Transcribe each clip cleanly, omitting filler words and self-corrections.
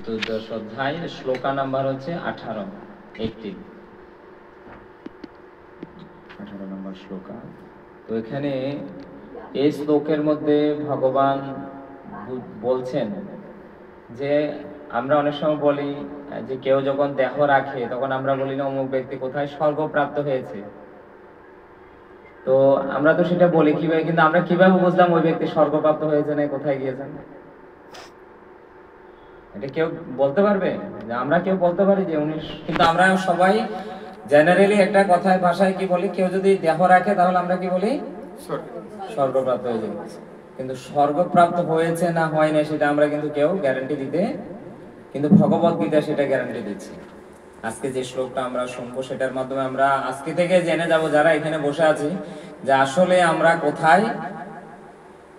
চতুর্দশ অধ্যায় শ্লোকা নাম্বার হচ্ছে 18 নম্বর শ্লোকা। তো এখানে এই শ্লোকের মধ্যে ভগবান বলছেন যে আমরা অনেক সময় বলি যে কেউ যখন দেহ রাখে তখন আমরা বলি না অমুক ব্যক্তি কোথায় স্বর্গপ্রাপ্ত হয়েছে। তো আমরা তো সেটা বলি কিভাবে, কিন্তু আমরা কিভাবে বুঝলাম ওই ব্যক্তি স্বর্গপ্রাপ্ত হয়েছে না কোথায় গিয়েছেন? এটা কেউ বলতে পারবে? আমরা কেউ বলতে পারি যে উনি, কিন্তু আমরা সবাই জেনারেলি একটা কথায় ভাষায় কি বলি, কেউ যদি দেহ রাখে তাহলে আমরা কি বলি? স্বর্গপ্রাপ্ত হয়ে যাবে। কিন্তু স্বর্গপ্রাপ্ত হয়েছে না হয় না সেটা আমরা কিন্তু কেউ গ্যারান্টি দিতে, কিন্তু ভগবদ্গীতা সেটা গ্যারান্টি দিচ্ছে। আজকে যে শ্লোকটা আমরা শুনবো সেটার মাধ্যমে আমরা আজকে থেকে জেনে যাব, যারা এখানে বসে আছি, যে আসলে আমরা কোথায়,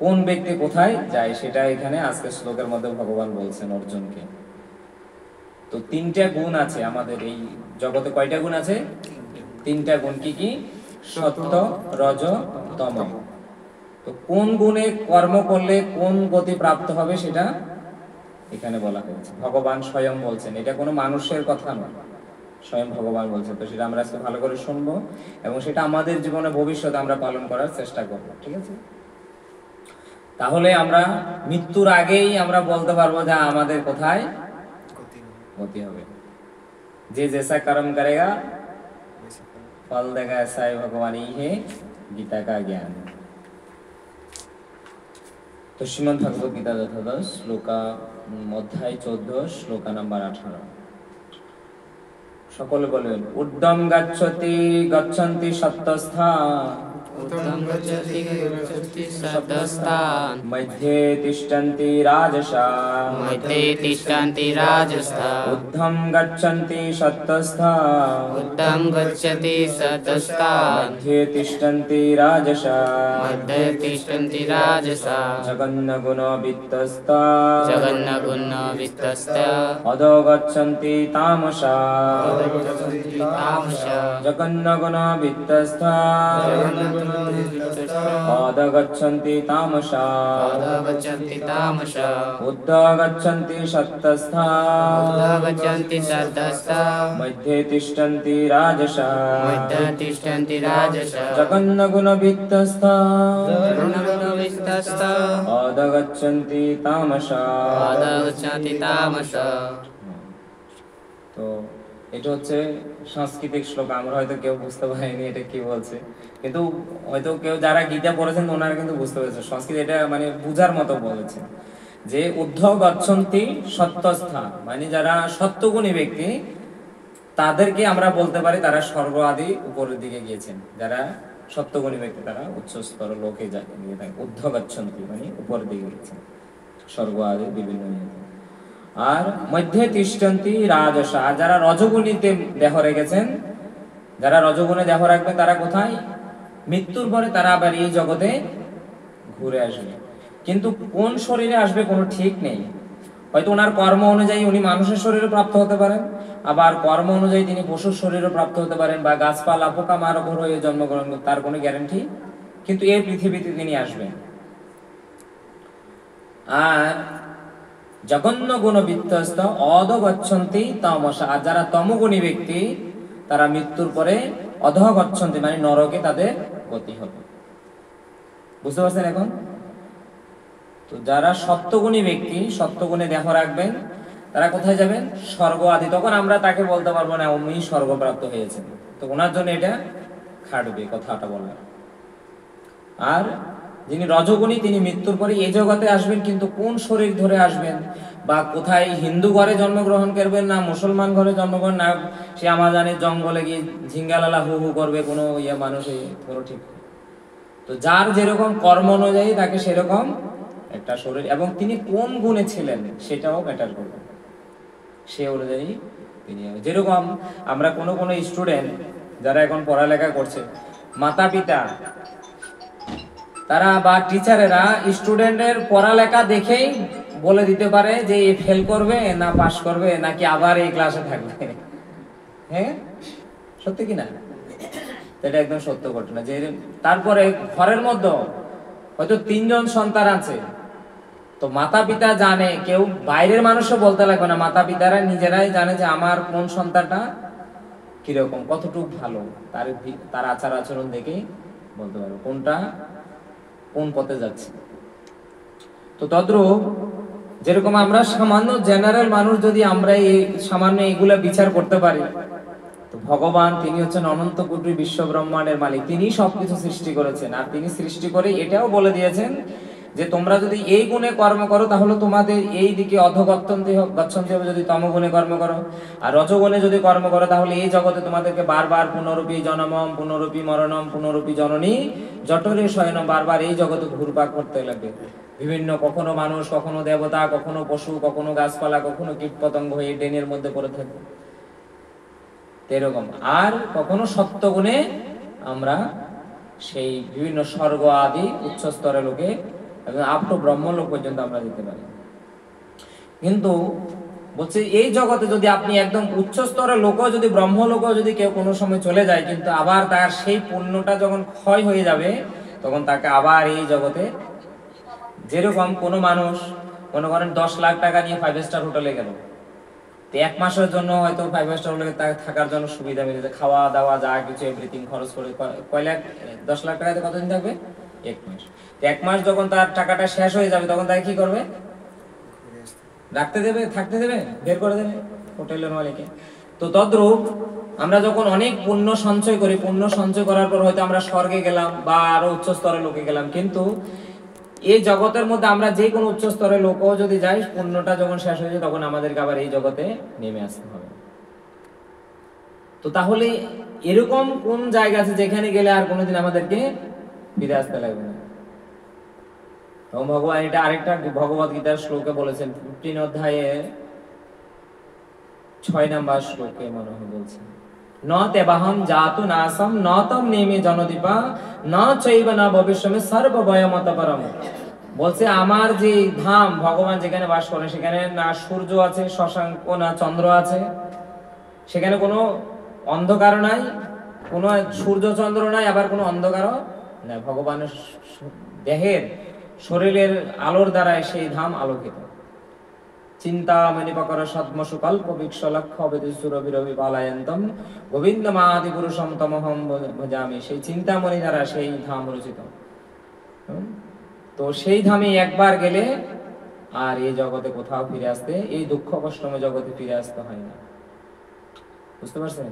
কোন ব্যক্তি কোথায় যায়, সেটা এখানে আজকে শ্লোকের মধ্যে ভগবান বলছেন অর্জুনকে। তো তিনটা গুণ আছে আমাদের এই জগতে। কয়টা গুণ আছে? তিনটা গুণ। কি কি? সত্য, রজ, তম। তো কোন গুণে কর্ম করলে কোন গতি প্রাপ্ত হবে সেটা এখানে বলা হয়েছে। ভগবান স্বয়ং বলছেন, এটা কোনো মানুষের কথা নয়, স্বয়ং ভগবান বলছেন। তো সেটা আমরা আজকে ভালো করে শুনবো এবং সেটা আমাদের জীবনে ভবিষ্যতে আমরা পালন করার চেষ্টা করবো, ঠিক আছে? তাহলে আমরা মৃত্যুর আগেই আমরা বলতে পারবো যে আমাদের কোথায় গতি হবে। যে জেসা কর্ম করেগা ফল দেगा ऐसा ही भगवान ही है, गीता का ज्ञान। तो श्रीमद् भगवद गीता যথাযথ শ্লোকা অধ্যায় 14 শ্লোকা নাম্বার 18। সকলে বলেন, উর্ধ্বং গচ্ছন্তি সত্যস্থা मध्ये तिष्ठन्ति राजसा ऊर्ध्वं गच्छन्ति सत्तस्था मध्ये तिष्ठन्ति राजसा जगन्नगुणवित्तस्ता अधो गच्छन्ति तामसा जगन्नगुणवित्तस्था अधगच्छन्ति तामसा ऊर्ध्वं गच्छन्ति सत्तस्था मध्ये तिष्ठन्ति राजसा जगन्नगुणवित्तस्था अधगच्छन्ति तामसा। তো এটা হচ্ছে সাংস্কৃতিক শ্লোক, আমরা হয়তো কেউ বুঝতে পারিনি এটা কি বলছে, কিন্তু হয়তো কেউ যারা গীতা পড়েছেন ওনারা কিন্তু বুঝতে পেরেছে। সংস্কৃত এটা মানে বুঝার মতো বলেছে যে ঊর্ধ্ব গচ্ছন্তি সত্যস্থা, মানে যারা সত্যগুণী ব্যক্তি তাদেরকে আমরা বলতে পারি তারা স্বর্গ আদি উপরের দিকে গিয়েছেন। যারা সত্যগুণী ব্যক্তি তারা উচ্চস্তর লোকে যায় নিয়ে থাকে। ঊর্ধ্ব গচ্ছন্তি মানে উপরের দিকে গিয়েছেন, স্বর্গ আদি বিভিন্ন নিয়ে। আর মধ্যে তিষ্ঠন্তি রাজসা, যারা রজগুণীতে দেহ রেখেছেন, যারা রজগুণে দেহ রাখবে তারা কোথায়? মৃত্যুর পরে তারা আবার এই জগতে ঘুরে আসবে। কিন্তু কোন শরীরে আসবে কোনো ঠিক নেই। হয়তো ওনার কর্ম অনুযায়ী উনি মানুষের শরীরে প্রাপ্ত হতে পারেন, আবার কর্ম অনুযায়ী তিনি পশুর শরীরে প্রাপ্ত হতে পারেন, বা গাছপালা পোকা মারক হয়ে জন্মগ্রহণ, তার কোনো গ্যারান্টি। কিন্তু এই পৃথিবীতে তিনি আসবেন। আর জঘন্য গুণবিত্তস্ত অধগচ্ছন্তি তামসা, আর যারা তমগুণী ব্যক্তি তারা মৃত্যুর পরে অধগচ্ছন্তি মানে নরকে তাদের গতি হবে। বুঝতে পারছেন এখন? তো যারা সত্যগুণী ব্যক্তি, সত্যগুণে দেহ রাখবেন, তারা কোথায় যাবেন? স্বর্গ আদি। তখন আমরা তাকে বলতে পারবো না উনি স্বর্গপ্রাপ্ত হয়েছেন, তো ওনার জন্য এটা খাটবে কথাটা বলার। আর যিনি রজগুণী তিনি মৃত্যুর পরে এই জগতে আসবেন, কিন্তু কোন শরীর ধরে আসবেন বা কোথায়, হিন্দু ঘরে জন্মগ্রহণ করবেন না মুসলমান ঘরে জন্মগ্রহণ, না সে আমাজানের জঙ্গলে গিয়ে ঝিঙ্গালালা হু হু করবে, কোনো মানুষ কোনো ঠিক। তো যার যেরকম কর্ম অনুযায়ী তাকে সেরকম একটা শরীর, এবং তিনি কোন গুণে ছিলেন সেটাও ম্যাটার করবে। সে অনুযায়ী তিনি, যেরকম আমরা কোনো স্টুডেন্ট যারা এখন পড়ালেখা করছে, মাতা পিতা তারা বা টিচারেরা স্টুডেন্টের পড়ালেখা দেখেই বলে দিতে পারে যে এ ফেল করবে না পাস করবে নাকি আবার এই ক্লাসে থাকবে। হ্যাঁ, সত্যি কিনা? এটা একদম সত্য ঘটনা। যে তারপরে ঘরের মধ্যে হয়তো 3 জন সন্তান আছে, তো মাতা পিতা জানে, কেউ বাইরের মানুষও বলতে লাগবে না, মাতা পিতারা নিজেরাই জানে যে আমার কোন সন্তানটা কিরকম, কতটুকু ভালো, তার আচার আচরণ দেখেই বলতে পারবো কোনটা কোন পথে যাচ্ছে। তো তদ্রূপ যেরকম আমরা সামান্য জেনারেল মানুষ যদি আমরা এই সামান্য এগুলা বিচার করতে পারি, তো ভগবান তিনি হচ্ছেন অনন্ত কোটি বিশ্ব ব্রহ্মাণ্ডের মালিক, তিনি সবকিছু সৃষ্টি করেছেন। আর তিনি সৃষ্টি করে এটাও বলে দিয়েছেন যে তোমরা যদি এই গুণে কর্ম করো তাহলে তোমাদের এই দিকে অধঃগচ্ছন্তি হবে, যদি তমগুণে কর্ম করো। আর রজগুণে যদি কর্ম করো তাহলে এই জগতে তোমাদেরকে বারবার পুনরূপী জনমম পুনরূপী মরণম পুনরূপী জননী জঠরে শয়নম, বারবার এই জগতে ঘুরপাক করতে লাগবে। বিভিন্ন কখনো মানুষ, কখনো দেবতা, কখনো পশু, কখনো গাছপালা, কখনো কীটপতঙ্গ হয়ে ড্রেনের মধ্যে পড়ে থাকবে এরকম। আর কখনো সত্যগুণে আমরা সেই বিভিন্ন স্বর্গ আদি উচ্চ স্তরের লোকে আপ টু ব্রহ্মলোক পর্যন্ত আমরা যেতে পারি। কিন্তু বলছে এই জগতে যদি আপনি একদম উচ্চ স্তরের লোকও যদি ব্রহ্মলোকও যদি কেউ কোনো সময় চলে যায়, কিন্তু আবার তার সেই পুণ্যটা যখন ক্ষয় হয়ে যাবে তখন তাকে আবার এই জগতে, যেরকম কোনো মানুষ মনে করেন 10 লাখ টাকা নিয়ে 5 স্টার হোটেলে গেল, তো 1 মাসের জন্য হয়তো 5 স্টার হোটেলে থাকার জন্য সুবিধা মিলেছে, খাওয়া দাওয়া যা কিছু এভরিথিং খরচ করে কয় লাখ, 10 লাখ টাকাতে কতদিন থাকবে? 1 মাস। 1 মাস যখন তার টাকাটা শেষ হয়ে যাবে তখন তাকে কি করবে? রাখতে দেবে, থাকতে দেবে, বের করে দেবে হোটেলের মালিকে। তো তদ্রূপ আমরা যখন অনেক পুণ্য সঞ্চয় করি, পুণ্য সঞ্চয় করার পর হয়তো আমরা স্বর্গে গেলাম বা আরো উচ্চ স্তরের লোকে গেলাম, কিন্তু এই জগতের মধ্যে আমরা যে কোনো উচ্চ স্তরের লোকও যদি যাই, পুণ্যটা যখন শেষ হয়ে যায় তখন আমাদেরকে আবার এই জগতে নেমে আসতে হবে। তো তাহলে এরকম কোন জায়গা আছে যেখানে গেলে আর কোনোদিন আমাদেরকে ফিরে আসতে লাগবে না? ভগবান এটা আরেকটা ভগবত গীতার শ্লোকে বলেছেন, 15 অধ্যায়ে 6 নম্বর শ্লোকে মনে হয় বলছেন, ন তেবাহম জাতু নাসম ন তম নেমে জনদীপা ন চৈব না ভবিষ্যমে সর্বভয়মতপরম। বলছে আমার যে ধাম, ভগবান যেখানে বাস করেন সেখানে না সূর্য আছে, শশাঙ্ক না চন্দ্র আছে, সেখানে কোনো অন্ধকার নাই, কোনো সূর্য চন্দ্র নাই, আবার কোনো অন্ধকারও নাই। ভগবানের দেহের শরীরের আলোর দ্বারাই সেই ধাম আলোকিত। চিন্তা মণিপকর সদ্মসু কল্প বিক্ষ লক্ষ বিরবি পালায়ন্তম গোবিন্দমাদি পুরুষম তমহম ভজামি। সেই চিন্তামণি দ্বারা সেই ধাম রচিত। তো সেই ধামে একবার গেলে আর এই জগতে কোথাও ফিরে আসতে, এই দুঃখ কষ্টময় জগতে ফিরে আসতে হয় না। বুঝতে পারছেন?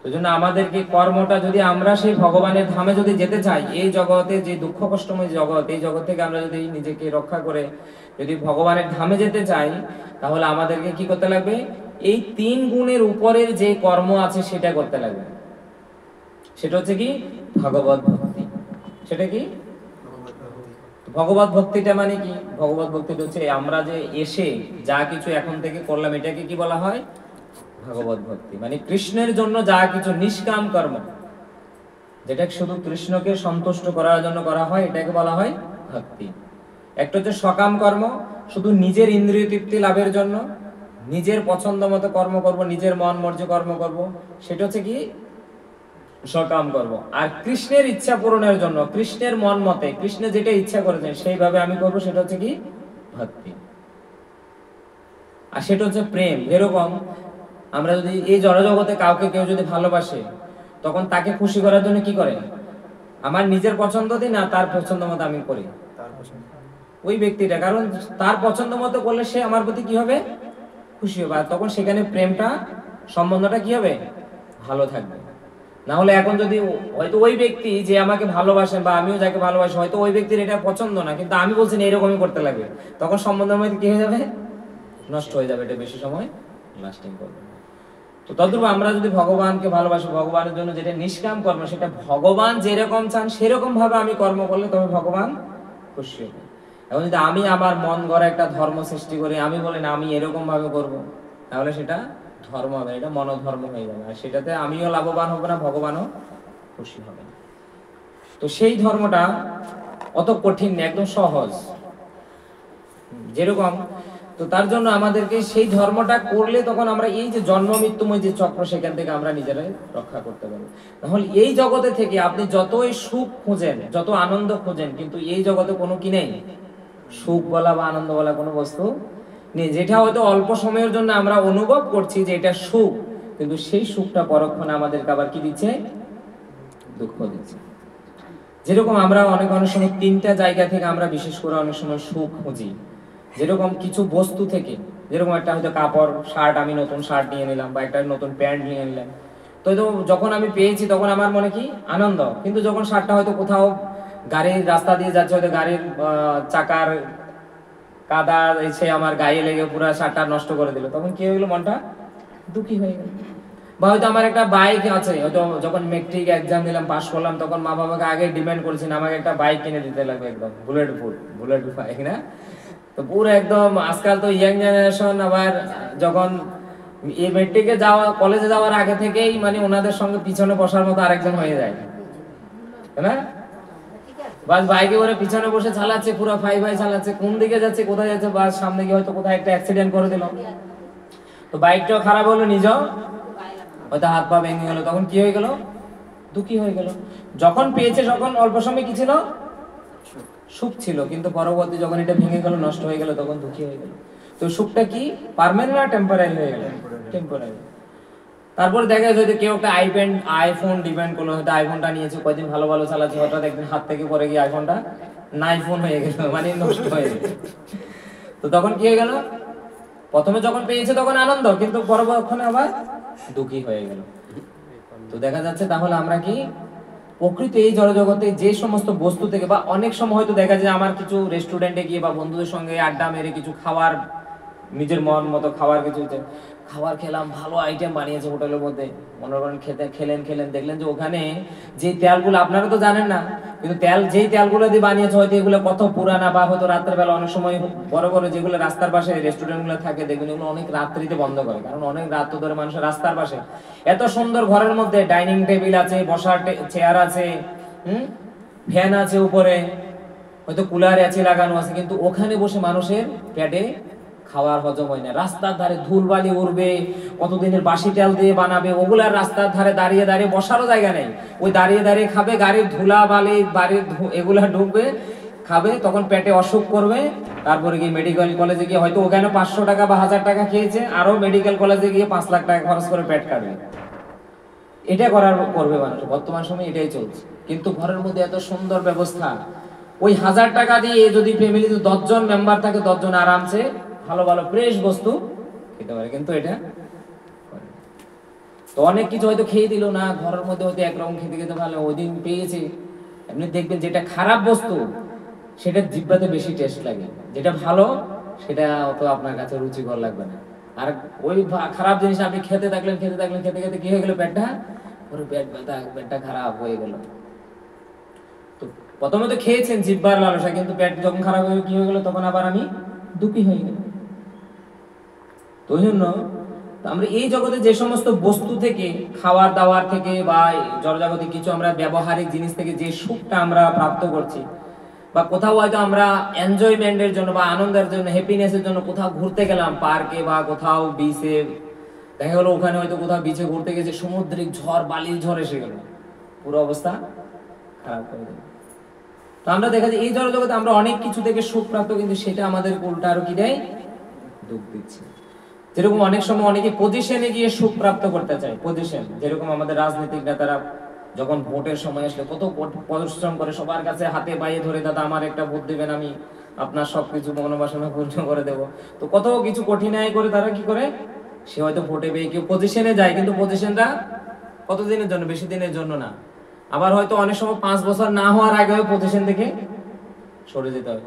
তো জন্য আমাদেরকে কর্মটা, যদি আমরা সেই ভগবানের ধামে যদি যেতে চাই, এই জগতে যে দুঃখ কষ্টময় জগৎ, এই জগৎ থেকে আমরা যদি নিজেকে রক্ষা করে যদি ভগবানের ধামে যেতে চাই, তাহলে আমাদেরকে কি করতে লাগবে? এই 3 গুণের উপরের যে কর্ম আছে সেটা করতে লাগবে। সেটা হচ্ছে কি? ভগবত ভক্তি। সেটা কি? ভগবত ভক্তিটা মানে কি? ভগবত ভক্তিটা হচ্ছে আমরা যে এসে যা কিছু এখন থেকে করলাম, এটাকে কি বলা হয়? ভগবত ভক্তি। মানে কৃষ্ণের জন্য যা কিছু নিষ্কাম কর্ম, যেটা শুধু কৃষ্ণকে সন্তুষ্ট করার জন্য করা হয়, এটাকে বলা হয় ভক্তি। একটা হচ্ছে সকাম কর্ম, শুধু নিজের ইন্দ্রিয় তৃপ্তি লাভের জন্য নিজের পছন্দ মতো কর্ম করব, নিজের মন মর্জি কর্ম করব, সেটা হচ্ছে কি? সকাম কর্ম। আর কৃষ্ণের ইচ্ছা পূরণের জন্য, কৃষ্ণের মন মতে, কৃষ্ণ যেটা ইচ্ছা করেছেন সেইভাবে আমি করব, সেটা হচ্ছে কি? ভক্তি। আর সেটা হচ্ছে প্রেম। এরকম আমরা যদি এই জড়জগতে কাউকে কেউ যদি ভালোবাসে, তখন তাকে খুশি করার জন্য কি করে? আমার নিজের পছন্দ দিই না, তার পছন্দ মতো আমি করি ওই ব্যক্তিটা, কারণ তার পছন্দ মতো করলে সে আমার প্রতি কি হবে? খুশি হবে। আর তখন সেখানে প্রেমটা, সম্বন্ধটা কি হবে? ভালো থাকবে। না হলে এখন যদি হয়তো ওই ব্যক্তি যে আমাকে ভালোবাসেন বা আমিও যাকে ভালোবাসি, হয়তো ওই ব্যক্তির এটা পছন্দ না, কিন্তু আমি বলছি না এরকমই করতে লাগবে, তখন সম্বন্ধের মধ্যে কি হয়ে যাবে? নষ্ট হয়ে যাবে, এটা বেশি সময় লাস্টিং করবে। তো তদ্রূপ আমরা যদি ভগবানকে ভালোবাসি, ভগবানের জন্য যেটা নিষ্কাম কর্ম, সেটা ভগবান যেরকম চান সেরকম ভাবে আমি কর্ম করলে তবে ভগবান খুশি হবে। এখন যদি আমি আমার মন গড়া একটা ধর্ম সৃষ্টি করি, আমি বলি না আমি এরকম ভাবে করব, তাহলে সেটা ধর্ম হবে, এটা মনোধর্ম হয়ে যাবে। আর সেটাতে আমিও লাভবান হব না, ভগবানও খুশি হবে না। তো সেই ধর্মটা অত কঠিন না, একদম সহজ যেরকম। তো তার জন্য আমাদেরকে সেই ধর্মটা করলে তখন আমরা এই যে জন্ম মৃত্যুময় যে চক্র, সেখান থেকে আমরা নিজেরাই রক্ষা করতে পারবো। তাহলে এই জগতে থেকে আপনি যতই সুখ খোঁজেন, যত আনন্দ খোঁজেন, কিন্তু এই জগতে কোনো কি নেই? সুখ বলা বা আনন্দ বলা কোনো বস্তু নেই, যেটা হয়তো অল্প সময়ের জন্য আমরা অনুভব করছি যে এটা সুখ, কিন্তু সেই সুখটা পরক্ষণে আমাদেরকে আবার কি দিচ্ছে, দুঃখ দিচ্ছে। যেরকম আমরা অনেক সময় তিনটা জায়গা থেকে আমরা বিশেষ করে অনেক সময় সুখ খুঁজি। যেরকম কিছু বস্তু থেকে, যেরকম একটা হয়তো কাপড়, শার্ট, আমি নতুন শার্ট নিয়ে নিলাম বা একটা নতুন প্যান্ট নিয়ে নিলাম, তো যখন আমি পেয়েছি তখন আমার মনে কি আনন্দ, কিন্তু যখন শার্টটা হয়তো কোথাও গাড়ির রাস্তা দিয়ে যাচ্ছে, হয়তো গাড়ির চাকার কাদা এসে আমার গায়ে লেগে পুরো শার্টটা নষ্ট করে দিল, তখন কি হয়ে গেল, মনটা দুঃখী হয়ে গেল। বা হয়তো আমার একটা বাইক আছে, হয়তো যখন মেট্রিক এক্সাম দিলাম, পাস করলাম, তখন মা বাবাকে আগে ডিমান্ড করেছেন আমাকে একটা বাইক কিনে দিতে লাগবে, একদম বুলেট বাইক না। তো পুরো একদম আজকাল তো ইয়াং জেনারেশন আবার যখন এই মেট্রিকে যাওয়া, কলেজে যাওয়ার আগে থেকেই মানে ওনাদের সঙ্গে পিছনে বসার মতো আরেকজন হয়ে যায়, তাই না? বাস বাইকে করে পিছনে বসে চালাচ্ছে, পুরো ফাই ফাই চালাচ্ছে, কোন দিকে যাচ্ছে কোথায় যাচ্ছে, বাস সামনে গিয়ে হয়তো কোথায় একটা অ্যাক্সিডেন্ট করে দিল, তো বাইকটাও খারাপ হলো, নিজেও হয়তো হাত পা ভেঙে গেল, তখন কি হয়ে গেল, দুঃখী হয়ে গেল। যখন পেয়েছে তখন অল্প সময় কি ছিল, সুখ ছিল, কিন্তু পরবর্তী যখন এটা ভেঙে গেল, নষ্ট হয়ে গেল, তখন দুঃখী হয়ে গেল। তো সুখটা কি পার্মানেন্ট না টেম্পোরারি হয়ে গেল, টেম্পোরারি। তারপর দেখা যায় কেউ একটা আইফোন ডিপেন্ড করলো, হয়তো আইফোনটা নিয়েছে, কয়েকদিন ভালো ভালো চালাচ্ছে, হঠাৎ একদিন হাত থেকে পড়ে গিয়ে আইফোনটা নাইফোন হয়ে গেল, মানে নষ্ট হয়ে গেল। তো তখন কি হয়ে গেল, প্রথমে যখন পেয়েছে তখন আনন্দ, কিন্তু পরবর্তীক্ষণে আবার দুঃখী হয়ে গেল। তো দেখা যাচ্ছে তাহলে আমরা কি প্রকৃত এই জড়জগতে যে সমস্ত বস্তু থেকে, বা অনেক সময় হয়তো দেখা যায় আমার কিছু রেস্টুরেন্টে গিয়ে বা বন্ধুদের সঙ্গে আড্ডা মেরে কিছু খাবার, নিজের মন মতো খাবার কিছু খাবার খেলাম, ভালো আইটেম বানিয়েছে হোটেলের মধ্যে, মনে করেন খেলেন দেখলেন যে ওখানে যে তেলগুলো, আপনারা তো জানেন না, কিন্তু যেই তেলগুলো দিয়ে বানিয়েছে হয়তো এগুলো কত পুরানা, বা হয়তো রাত্রের বেলা অনেক সময় বড় বড় যেগুলো রাস্তার পাশে রেস্টুরেন্টগুলো থাকে দেখবেন এগুলো অনেক রাত্রিতে বন্ধ করে, কারণ অনেক রাত ধরে মানুষের রাস্তার পাশে এত সুন্দর ঘরের মধ্যে ডাইনিং টেবিল আছে, বসার চেয়ার আছে, ফ্যান আছে উপরে, হয়তো কুলার এসি লাগানো আছে, কিন্তু ওখানে বসে মানুষের পেটে খাওয়ার হজম হয় না। রাস্তার ধারে ধুলবালি উড়বে, কতদিনের বাসি তেল দিয়ে বানাবে, ওগুলার রাস্তার ধারে দাঁড়িয়ে দাঁড়িয়ে বসারও জায়গা নেই, ওই দাঁড়িয়ে দাঁড়িয়ে খাবে, গাড়ির ধুলা বালি বাড়ির এগুলা ঢুকবে, খাবে, তখন পেটে অসুখ করবে। তারপরে গিয়ে মেডিকেল কলেজে গিয়ে হয়তো ওখানে 500 টাকা বা 1000 টাকা খেয়েছে, আরো মেডিকেল কলেজে গিয়ে 5 লাখ টাকা খরচ করে পেট কাটবে। এটা করবে মানুষ, বর্তমান সময়ে এটাই চলছে। কিন্তু ঘরের মধ্যে এত সুন্দর ব্যবস্থা, ওই 1000 টাকা দিয়ে যদি ফ্যামিলিতে 10 জন মেম্বার থাকে, 10 জন আরামসে ভালো ভালো ফ্রেশ বস্তু খেতে পারে, কিন্তু এটা তো অনেক কিছু হয়তো খেয়ে দিল না, ঘরের মধ্যে হয়তো একরকম খেতে খেতে ভালো, ওই দিন পেয়েছে। এমনি দেখবেন যেটা খারাপ বস্তু সেটা জিহ্বাতে বেশি টেস্ট লাগে, যেটা ভালো সেটা অত আপনার কাছে রুচিকর লাগবে না। আর ওই খারাপ জিনিস আপনি খেতে থাকলেন খেতে খেতে কি হয়ে গেল, পেটটা পুরো পেট ব্যথা, পেটটা খারাপ হয়ে গেল। তো প্রথমে তো খেয়েছেন জিহ্বার লালসা, কিন্তু পেট যখন খারাপ হয়ে কি হয়ে গেল, তখন আবার আমি দুঃখী হয়ে গেল। তো ওই জন্য আমরা এই জগতে যে সমস্ত বস্তু থেকে, খাওয়ার দাওয়ার থেকে বা জড়জাগতিক কিছু আমরা ব্যবহারিক জিনিস থেকে যে সুখটা আমরা প্রাপ্ত করছি, বা কোথাও হয়তো আমরা এনজয়মেন্টের জন্য বা আনন্দের জন্য, হ্যাপিনেসের জন্য কোথাও ঘুরতে গেলাম, পার্কে বা কোথাও বিচে, দেখা গেলো ওখানে হয়তো কোথাও বিচে ঘুরতে গেছে, সামুদ্রিক ঝড়, বালির ঝড় এসে গেল, পুরো অবস্থা খারাপ করে দিল। তো আমরা দেখা যায় এই জড়জগতে আমরা অনেক কিছু থেকে সুখ প্রাপ্ত, কিন্তু সেটা আমাদের উল্টা আরো কি দেয়, দুঃখ দিচ্ছে। যেরকম অনেক সময় অনেকে পজিশনে গিয়ে সুখ প্রাপ্ত করতে চায়, পজিশন, যেরকম আমাদের রাজনৈতিক নেতারা যখন ভোটের সময় আসলে কত পরিশ্রম করে, সবার কাছে হাতে পায়ে ধরে, দাদা আমার একটা ভোট দেবেন, আমি আপনার সবকিছু মনোবাসনা পূর্ণ করে দেব। তো কত কিছু কঠিনাই করে তারা কি করে, সে হয়তো ভোটে পেয়ে কেউ পজিশনে যায়, কিন্তু পজিশনটা কতদিনের জন্য, বেশি দিনের জন্য না। আবার হয়তো অনেক সময় 5 বছর না হওয়ার আগে পজিশন থেকে সরে যেতে হয়।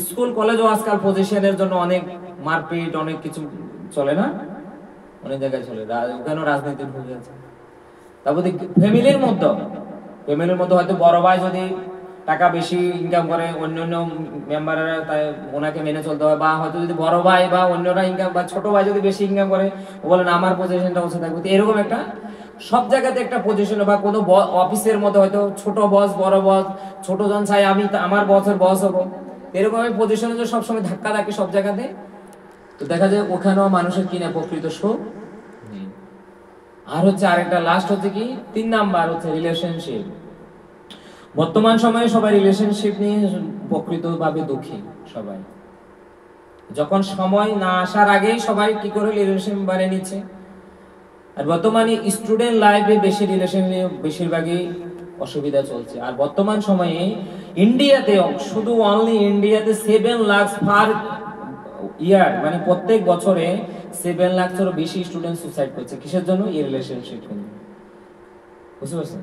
স্কুল কলেজও আজকাল পজিশনের জন্য অনেক মারপিট, অনেক কিছু চলে না, অনেক জায়গায় চলে, ওখানেও রাজনীতি ঢুকে আছে। তারপরে ফ্যামিলির মধ্যে হয়তো বড় ভাই যদি টাকা বেশি ইনকাম করে, অন্যান্য মেম্বাররা তাই ওনাকে মেনে চলতে হয়, বা হয়তো যদি বড় ভাই বা অন্যরা ইনকাম, বা ছোট ভাই যদি বেশি ইনকাম করে, বলেন আমার পজিশনটা বসে থাকবে। এরকম একটা সব জায়গাতে একটা পজিশন, বা কোনো অফিসের মধ্যে হয়তো ছোট বস বড় বস, ছোট জন চাই আমি আমার বসের বস হবো, এরকম পজিশনে তো সবসময় ধাক্কা থাকে সব জায়গাতে। তো দেখা যায় ওখানেও মানুষের কিনা প্রকৃত সুখ নেই। আর হচ্ছে আরেকটা লাস্ট হচ্ছে কি 3 নাম্বার হচ্ছে রিলেশনশিপ। বর্তমান সময়ে সবাই রিলেশনশিপ নিয়ে প্রকৃতভাবে দুঃখী, সবাই যখন সময় না আসার আগেই সবাই কি করে রিলেশন বানিয়ে নিচ্ছে। আর বর্তমানে স্টুডেন্ট লাইফে বেশি রিলেশন নিয়ে বেশিরভাগই অসুবিধা চলছে। আর বর্তমান সময়ে ইন্ডিয়াতে শুধু অনলি ইন্ডিয়াতে 7 লাখ পার ইয়ার, মানে প্রত্যেক বছরে 7 লাখেরও বেশি স্টুডেন্ট সুসাইড করছে। কিসের জন্য? এই রিলেশনশিপ জন্য। বুঝতে পারছেন?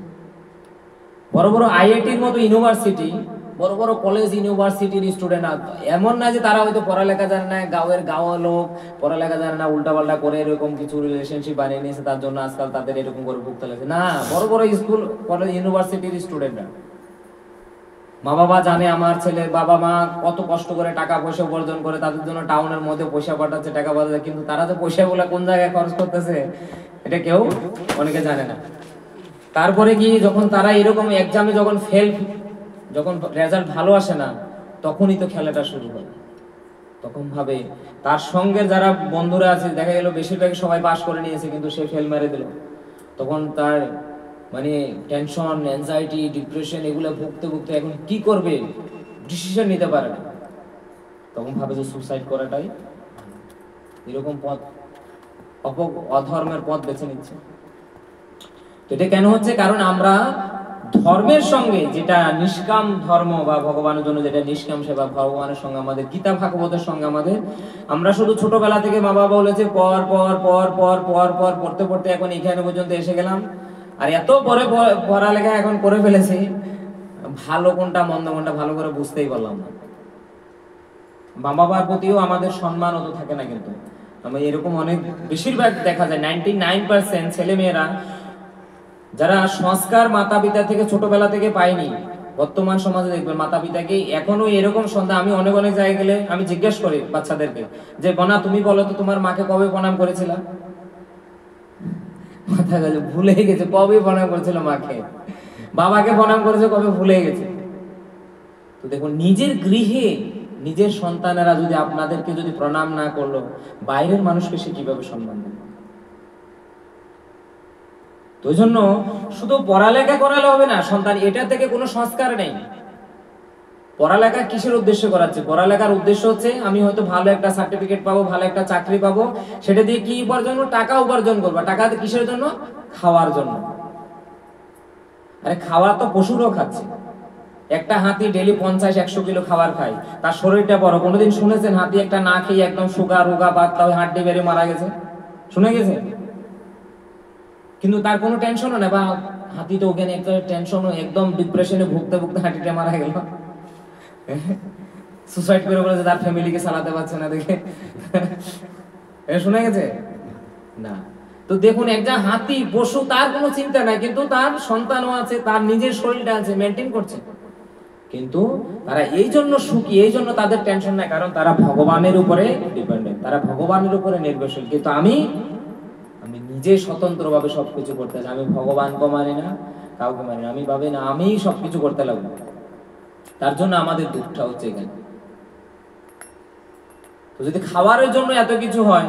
বড় বড় আইআইটির মতো ইউনিভার্সিটি, বড় বড় কলেজ ইউনিভার্সিটির স্টুডেন্ট এমন না যে তারা হয়তো পড়ালেখা জানে না, গাঁওয়া লোক পড়ালেখা জানে না, উল্টাপাল্টা করে এরকম কিছু রিলেশনশিপ বানিয়ে নিয়েছে, তার জন্য আজকাল তাদের এরকম করে ভুগতে লাগছে। না, বড় বড় স্কুল কলেজ ইউনিভার্সিটির স্টুডেন্টরা, মা বাবা জানে আমার ছেলে, বাবা মা কত কষ্ট করে টাকা পয়সা উপার্জন করে তাদের জন্য টাউনের মধ্যে পয়সা পাঠাচ্ছে, টাকা পাঠাচ্ছে, কিন্তু তারা যে পয়সাগুলো কোন জায়গায় খরচ করতেছে এটা কেউ অনেকে জানে না। তারপরে কি যখন তারা এরকম এক্সামে যখন যখন রেজাল্ট ভালো আসে না, তখনই তো খেলাটা শুরু হয়। তখন ভাবে তার সঙ্গে যারা বন্ধুরা আছে, দেখা গেল বেশিরভাগ সবাই পাস করে নিয়েছে কিন্তু সে ফেল মেরে দিল, তখন তার মানে টেনশন, অ্যাংজাইটি, ডিপ্রেশন এগুলো ভুগতে ভুগতে এখন কি করবে ডিসিশন নিতে পারে না, তখন ভাবে যে সুসাইড করাটাই এরকম পথ, অধর্মের পথ বেছে নিচ্ছে। তো এটা কেন হচ্ছে? কারণ আমরা ধর্মের সঙ্গে, যেটা নিষ্কাম ধর্ম বা ভগবানের জন্য যেটা নিষ্কাম সেবা, ভগবানের সঙ্গে আমাদের, গীতা ভাগবতের সঙ্গে আমাদের, আমরা শুধু ছোটবেলা থেকে মা বাবা বলেছে পর পর পর পর পর পর পড়তে পড়তে এখন এখানে পর্যন্ত এসে গেলাম। আর এত পরে পড়ালেখা এখন করে ফেলেছি, ভালো কোনটা মন্দ কোনটা ভালো করে বুঝতেই পারলাম না। মা বাবার প্রতিও আমাদের সম্মান অত থাকে না। কিন্তু আমি এরকম অনেক, বেশিরভাগ দেখা যায় 99% ছেলে মেয়েরা যারা সংস্কার মাতা পিতা থেকে ছোটবেলা থেকে পায়নি, বর্তমান সমাজে দেখবেন মাতা পিতাকে এখনো এরকম সন্ধ্যা, আমি অনেক অনেক জায়গায় গেলে আমি জিজ্ঞেস করি বাচ্চাদেরকে যে বনা তুমি বলো তো তোমার মাকে কবে প্রণাম করেছিলা? মাথা গেছে, ভুলে গেছে কবে প্রণাম করেছিল মাকে, বাবাকে প্রণাম করেছে কবে ভুলে গেছে। তো দেখুন, নিজের গৃহে নিজের সন্তানেরা যদি আপনাদেরকে যদি প্রণাম না করলো, বাইরের মানুষকে সে কিভাবে সম্মান দেবে? তো ওই জন্য শুধু পড়ালেখা করালে হবে না, সন্তান এটা থেকে কোনো সংস্কার নেই। পড়ালেখা কিসের উদ্দেশ্যে করাচ্ছে? পড়ালেখার উদ্দেশ্য হচ্ছে আমি হয়তো ভালো একটা সার্টিফিকেট পাবো, ভালো একটা চাকরি পাবো, সেটা দিয়ে কি উপার্জন করবো? টাকা উপার্জন করবো। টাকা কিসের জন্য? খাওয়ার জন্য। আরে খাওয়া তো পশুরও খাচ্ছে। একটা হাতি ডেলি 50-100 কিলো খাবার খায়, তার শরীরটা বড়। কোনোদিন শুনেছেন হাতি একটা না খেয়ে একদম সুগার রোগা পাতলা হয়ে হাড্ডি বেড়ে মারা গেছে? শুনে গেছে? কিন্তু তার কোনো টেনশনও নেই, বা হাতি তো ওখানে একটা টেনশন, একদম ডিপ্রেশনে ভুগতে ভুগতে হাতিটা মারা গেল, সুসাইড করে বলেছে তার ফ্যামিলিকে চালাতে পারছে না দেখে। শুনে গেছে না? তো দেখুন, একটা হাতি পশু, তার কোনো চিন্তা নাই, কিন্তু তার সন্তানও আছে, তার নিজের শরীরটা আছে, মেনটেন করছে। কিন্তু তারা এই জন্য সুখী, এই জন্য তাদের টেনশন নাই, কারণ তারা ভগবানের উপরে ডিপেন্ডেন্ট, তারা ভগবানের উপরে নির্ভরশীল। কিন্তু আমি নিজে স্বতন্ত্রভাবে সবকিছু করতে চাই, আমি ভগবানকে মানি না, কাউকে মানি না, আমি ভাবি না আমি সবকিছু করতে লাগবো। তার জন্য আমাদের দুঃখটা হচ্ছে এখানে। তো যদি খাবারের জন্য এত কিছু হয়,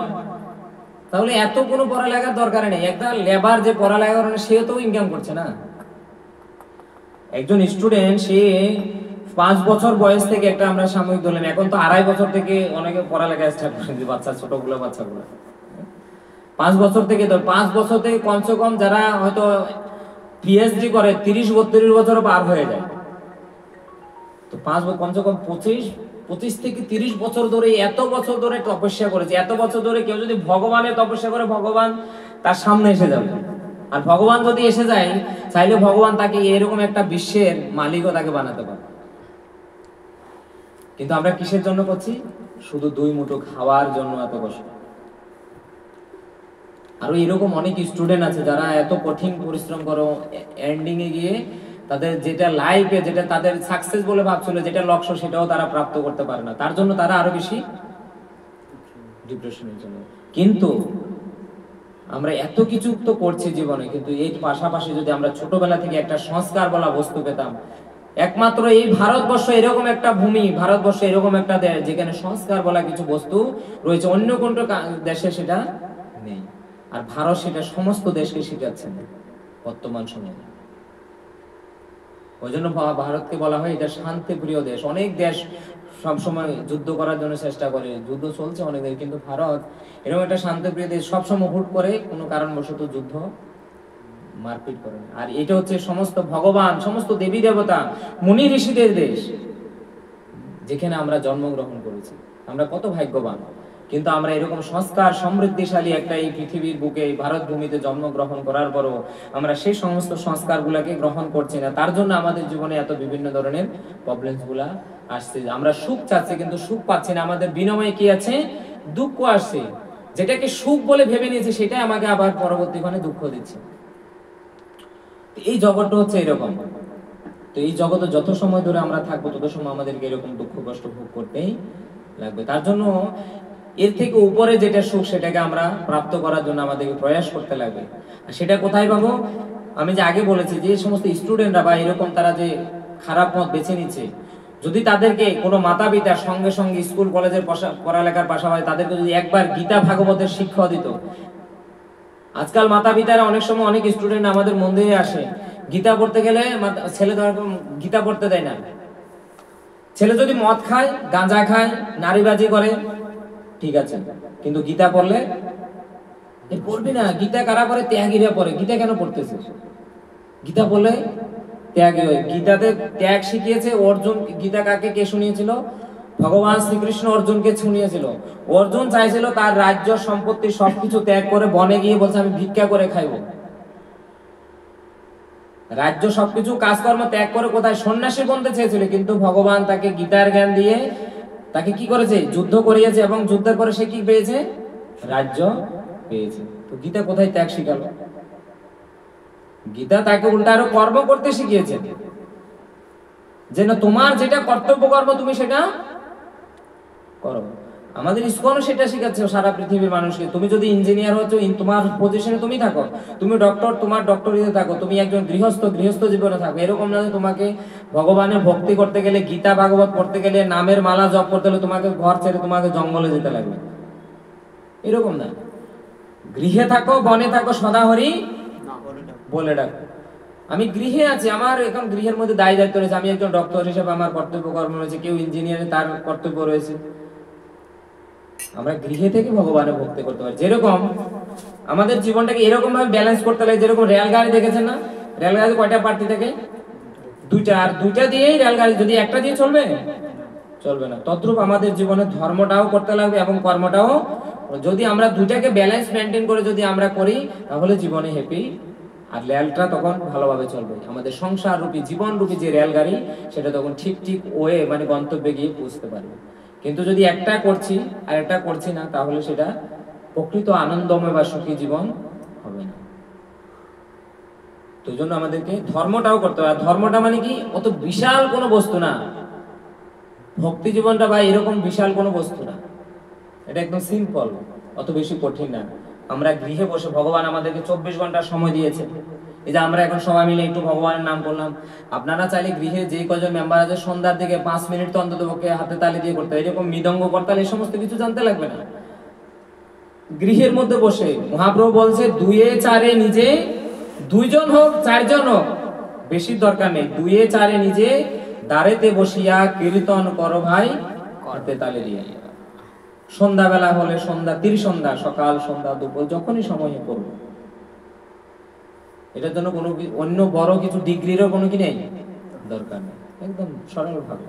তাহলে এত কোনো পড়ালেখার দরকার নেই। একটা লেবার যে পড়ালেখা করে সে তো ইনকাম করছে না। একজন স্টুডেন্ট সে 5 বছর বয়স থেকে, একটা আমরা সাময়িক ধরলাম, এখন তো 2.5 বছর থেকে অনেকে পড়ালেখা স্টার্ট করে, বাচ্চা ছোটগুলো বাচ্চাগুলো 5 বছর থেকে, তো 5 বছর থেকে কমসে কম যারা হয়তো পিএইচডি করে 30-32 বছরও পার হয়ে যায়। তো 5 বছর কমসে কম 25 থেকে 30 বছর ধরে, এত বছর ধরে তপস্যা করেছে। এত বছর ধরে কেউ যদি ভগবানের তপস্যা করে, ভগবান তার সামনে এসে যাবে। আর ভগবান যদি এসে যায়, চাইলে ভগবান তাকে এরকম একটা বিশ্বের মালিকও তাকে বানাতে পারে। কিন্তু আমরা কিসের জন্য করছি? শুধু 2 মুঠো খাওয়ার জন্য এত কষ্ট। আরো এরকম অনেক স্টুডেন্ট আছে যারা এত কঠিন পরিশ্রম করে, এন্ডিং এ গিয়ে তাদের যেটা লাইফে, যেটা তাদের সাকসেস বলে ভাবছিল, যেটা লক্ষ্য, সেটাও তারা প্রাপ্ত করতে পারে না। তার জন্য তারা আরো বেশি ডিপ্রেশনের জন্য। কিন্তু আমরা এত কিছু তো করছি জীবনে, কিন্তু এর পাশাপাশি যদি আমরা ছোটবেলা থেকে একটা সংস্কার বলা বস্তু পেতাম, একমাত্র এই ভারতবর্ষ এরকম একটা ভূমি, ভারতবর্ষ এরকম একটা দেশ যেখানে সংস্কার বলা কিছু বস্তু রয়েছে, অন্য কোন দেশে সেটা নেই। আর ভারত সেটা সমস্ত দেশকে শিখাচ্ছে বর্তমান সময়ে। ওই জন্য ভারতকে বলা হয় এটা শান্তিপ্রিয় দেশ। অনেক দেশ সবসময় যুদ্ধ করার জন্য চেষ্টা করে, যুদ্ধ চলছে অনেক দিন, কিন্তু ভারত এরকম একটা শান্তিপ্রিয় দেশ, সবসময় হুট করে কোনো কারণবশত যুদ্ধ মারপিট করে না। আর এটা হচ্ছে সমস্ত ভগবান, সমস্ত দেবী দেবতা, মুনি ঋষিদের দেশ, যেখানে আমরা জন্মগ্রহণ করেছি। আমরা কত ভাগ্যবান। কিন্তু আমরা এরকম সংস্কার সমৃদ্ধিশালী একটা এই পৃথিবীর বুকে, এই ভারত ভূমিতে জন্মগ্রহণ করার পরও আমরা সেই সমস্ত সংস্কারগুলোকে গ্রহণ করছি না। তার জন্য আমাদের জীবনে এত বিভিন্ন ধরনের প্রবলেমস গুলা আসছে। আমরা সুখ চাচ্ছি কিন্তু সুখ পাচ্ছি না। আমাদের বিনিময়ে কি আছে? দুঃখ আসছে। যেটাকে সুখ বলে ভেবে নিয়েছে সেটাই আমাকে আবার পরবর্তীক্ষণে দুঃখ দিচ্ছে। এই জগৎটা হচ্ছে এরকম। তো এই জগতে যত সময় ধরে আমরা থাকবো তত সময় আমাদেরকে এরকম দুঃখ কষ্ট ভোগ করতেই লাগবে। তার জন্য এর থেকে উপরে যেটা সুখ সেটাকে আমরা প্রাপ্ত করার জন্য আমাদেরকে প্রয়াস করতে লাগবে। আর সেটা কোথায় পাবো? আমি যে আগে বলেছি যে সমস্ত স্টুডেন্টরা বা এরকম তারা যে খারাপ পথ বেছে নিচ্ছে, যদি তাদেরকে কোনো মাতা পিতা সঙ্গে সঙ্গে স্কুল কলেজের পড়ালেখার পাশাপাশি তাদেরকে যদি একবার গীতা ভাগবতের শিক্ষা দিত। আজকাল মাতা পিতারা অনেক সময় অনেক স্টুডেন্ট আমাদের মন্দিরে আসে, গীতা পড়তে গেলে ছেলে গীতা পড়তে দেয় না। ছেলে যদি মদ খায়, গাঁজা খায়, নারীবাজি করে, ঠিক আছে, কিন্তু গীতা পড়লে পড়বি না। গীতা কারা পড়ে? ত্যাগীরা পড়ে। গীতা কেন পড়তেছে? গীতা পড়লে ত্যাগী হয়। গীতাতে ত্যাগ শিখিয়েছে অর্জুন। গীতা কাকে কে শুনিয়েছিল? ভগবান শ্রীকৃষ্ণ অর্জুনকে শুনিয়েছিল। অর্জুন চাইছিল তার রাজ্য সম্পত্তি সবকিছু ত্যাগ করে বনে গিয়ে বলছে আমি ভিক্ষা করে খাইব। রাজ্য সবকিছু কাজকর্ম ত্যাগ করে কোথায় সন্ন্যাসী বনতে চেয়েছিল, কিন্তু ভগবান তাকে গীতার জ্ঞান দিয়ে তাকে কি করেছে? যুদ্ধ করিয়েছে, এবং যুদ্ধের পরে সে কি পেয়েছে? রাজ্য পেয়েছে। তো গীতা কোথায় ত্যাগ শিখালো? গীতা তাকে উল্টা আরো কর্ম করতে শিখিয়েছে, যে না তোমার যেটা কর্তব্য কর্ম তুমি সেটা করো। আমাদের ইসকনও সেটা শিখাচ্ছে সারা পৃথিবীর মানুষকে। তুমি যদি ইঞ্জিনিয়ার হচ্ছ, তোমার পজিশনে তুমি থাকো, তুমি ডক্টর, তোমার ডক্টরিতে থাকো, তুমি একজন গৃহস্থ জীবনে থাকো। এরকম না যে তোমাকে ভগবানের ভক্তি করতে গেলে, গীতা ভাগবত পড়তে গেলে, নামের মালা জপ করতে গেলে তোমাকে ঘর ছেড়ে তোমাকে জঙ্গলে যেতে লাগবে, এরকম না। গৃহে থাকো, বনে থাকো, সদা হরি বলে ডাকো। আমি গৃহে আছি, আমার এখন গৃহের মধ্যে দায়িত্ব রয়েছে। আমি একজন ডক্টর হিসেবে আমার কর্তব্য কর্ম রয়েছে, কেউ ইঞ্জিনিয়ারে তার কর্তব্য রয়েছে। আমরা গৃহে থেকে ভগবানের ভক্তি করতে পারি। যেরকম আমাদের জীবনটাকে এরকম ভাবে ব্যালেন্স করতে লাগে, যেরকম রেলগাড়ি দেখেছেন না? রেলগাড়ি কয়টা পার্টি থাকে? দুইটা। আর দুইটা দিয়েই রেলগাড়ি, যদি একটা দিয়ে চলবে চলবে না। তদ্রূপ আমাদের জীবনে ধর্মটাও করতে লাগবে এবং কর্মটাও। যদি আমরা দুইটাকে ব্যালেন্স মেনটেন করে যদি আমরা করি, তাহলে জীবনে হ্যাপি, আর রেলটা তখন ভালোভাবে চলবে। আমাদের সংসার রূপী, জীবন রূপী যে রেলগাড়ি, সেটা তখন ঠিক ওয়ে মানে গন্তব্যে গিয়ে পৌঁছতে পারবে। কিন্তু যদি একটা করছি আর একটা করছি না, তাহলে সেটা প্রকৃত আনন্দময় বা সুখী জীবন হবে না। তো জন্য আমাদেরকে ধর্মটাও করতে হবে। আর ধর্মটা মানে কি? অত বিশাল কোনো বস্তু না। ভক্তি জীবনটা বা এরকম বিশাল কোনো বস্তু না, এটা একদম সিম্পল, অত বেশি কঠিন না। আমরা গৃহে বসে, ভগবান আমাদেরকে 24 ঘন্টা সময় দিয়েছে। এই যে আমরা এখন সবাই মিলে একটু ভগবানের নাম করলাম, আপনারা চাইলে গৃহে যে কজন মেম্বার আছে সন্ধ্যার দিকে 5 মিনিট তো অন্তত পক্ষে হাতে তালি দিয়ে করতে হবে। এরকম মৃদঙ্গ করতাল এই সমস্ত কিছু জানতে লাগবে না। গৃহের মধ্যে বসে মহাপ্রভু বলছে 2-4 নিজে, 2 জন হোক 4 জন হোক, বেশি দরকার নেই। 2-4 নিজে দাঁড়েতে বসিয়া কীর্তন করো ভাই হাতে তালি দিয়ে। সন্ধ্যাবেলা হলে সন্ধ্যা, ত্রিসন্ধ্যা, সকাল সন্ধ্যা দুপুর, যখনই সময় করব। এটার জন্য কোনো অন্য বড় কিছু ডিগ্রিরও কোনো কি নেই, দরকার নেই। একদম সরল ভাবে